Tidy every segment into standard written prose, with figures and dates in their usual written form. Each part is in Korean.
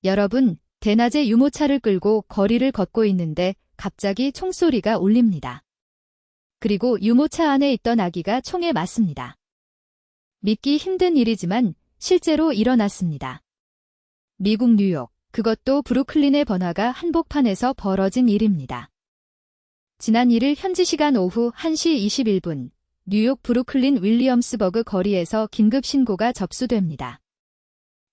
여러분, 대낮에 유모차를 끌고 거리를 걷고 있는데 갑자기 총소리가 울립니다. 그리고 유모차 안에 있던 아기가 총에 맞습니다. 믿기 힘든 일이지만 실제로 일어났습니다. 미국 뉴욕, 그것도 브루클린의 번화가 한복판에서 벌어진 일입니다. 지난 1일 현지 시간 오후 1시 21분, 뉴욕 브루클린 윌리엄스버그 거리에서 긴급 신고가 접수됩니다.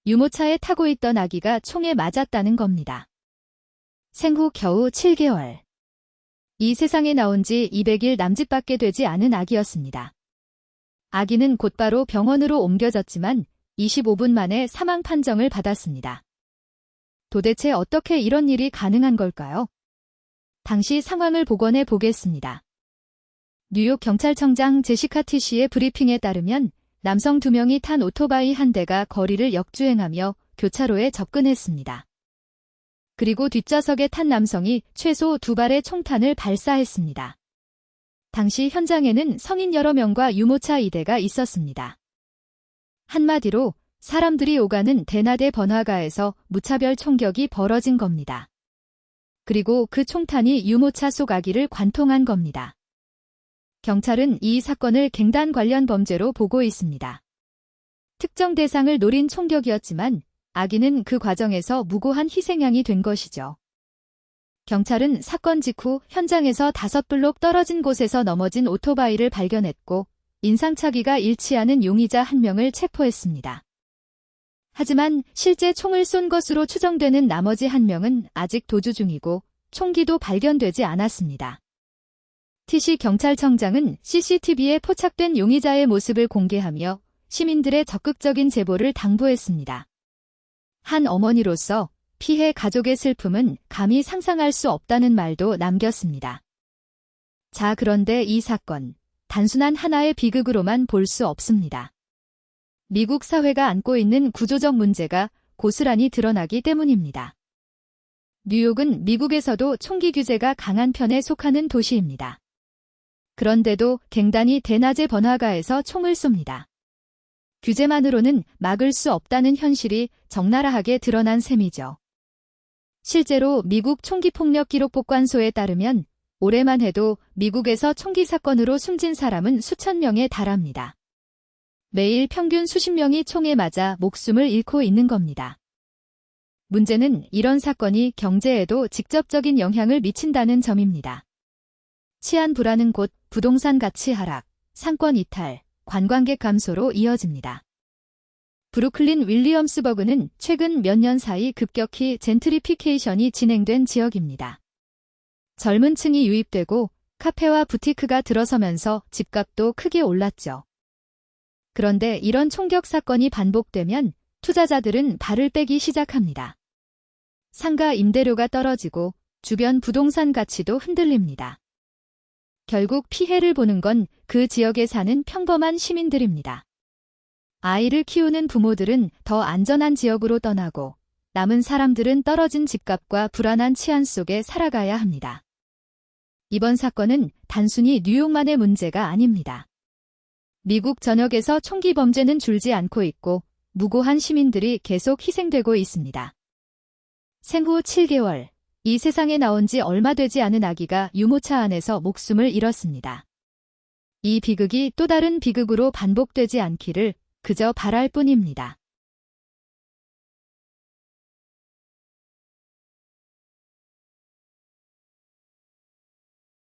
유모차에 타고 있던 아기가 총에 맞았다는 겁니다. 생후 겨우 7개월. 이 세상에 나온 지 200일 남짓밖에 되지 않은 아기였습니다. 아기는 곧바로 병원으로 옮겨졌지만 25분 만에 사망 판정을 받았습니다. 도대체 어떻게 이런 일이 가능한 걸까요? 당시 상황을 복원해 보겠습니다. 뉴욕 경찰청장 제시카 티시의 브리핑에 따르면 남성 2명이 탄 오토바이 한 대가 거리를 역주행하며 교차로에 접근했습니다. 그리고 뒷좌석에 탄 남성이 최소 2발의 총탄을 발사했습니다. 당시 현장에는 성인 여러 명과 유모차 2대가 있었습니다. 한마디로 사람들이 오가는 대낮의 번화가에서 무차별 총격이 벌어진 겁니다. 그리고 그 총탄이 유모차 속 아기를 관통한 겁니다. 경찰은 이 사건을 갱단 관련 범죄로 보고 있습니다. 특정 대상을 노린 총격이었지만 아기는 그 과정에서 무고한 희생양이 된 것이죠. 경찰은 사건 직후 현장에서 5블록 떨어진 곳에서 넘어진 오토바이를 발견했고 인상착의가 일치하는 용의자 1명을 체포했습니다. 하지만 실제 총을 쏜 것으로 추정되는 나머지 1명은 아직 도주 중이고 총기도 발견되지 않았습니다. 티시 경찰청장은 CCTV에 포착된 용의자의 모습을 공개하며 시민들의 적극적인 제보를 당부했습니다. 한 어머니로서 피해 가족의 슬픔은 감히 상상할 수 없다는 말도 남겼습니다. 자, 그런데 이 사건, 단순한 하나의 비극으로만 볼 수 없습니다. 미국 사회가 안고 있는 구조적 문제가 고스란히 드러나기 때문입니다. 뉴욕은 미국에서도 총기 규제가 강한 편에 속하는 도시입니다. 그런데도 갱단이 대낮의 번화가에서 총을 쏩니다. 규제만으로는 막을 수 없다는 현실이 적나라하게 드러난 셈이죠. 실제로 미국 총기폭력 기록복관소에 따르면 올해만 해도 미국에서 총기 사건으로 숨진 사람은 수천 명에 달합니다. 매일 평균 수십 명이 총에 맞아 목숨을 잃고 있는 겁니다. 문제는 이런 사건이 경제에도 직접적인 영향을 미친다는 점입니다. 치안 불안은 곧 부동산 가치 하락, 상권 이탈, 관광객 감소로 이어집니다. 브루클린 윌리엄스버그는 최근 몇 년 사이 급격히 젠트리피케이션이 진행된 지역입니다. 젊은 층이 유입되고 카페와 부티크가 들어서면서 집값도 크게 올랐죠. 그런데 이런 총격 사건이 반복되면 투자자들은 발을 빼기 시작합니다. 상가 임대료가 떨어지고 주변 부동산 가치도 흔들립니다. 결국 피해를 보는 건 그 지역에 사는 평범한 시민들입니다. 아이를 키우는 부모들은 더 안전한 지역으로 떠나고 남은 사람들은 떨어진 집값과 불안한 치안 속에 살아가야 합니다. 이번 사건은 단순히 뉴욕만의 문제가 아닙니다. 미국 전역에서 총기 범죄는 줄지 않고 있고 무고한 시민들이 계속 희생되고 있습니다. 생후 7개월, 이 세상에 나온 지 얼마 되지 않은 아기가 유모차 안에서 목숨을 잃었습니다. 이 비극이 또 다른 비극으로 반복되지 않기를 그저 바랄 뿐입니다.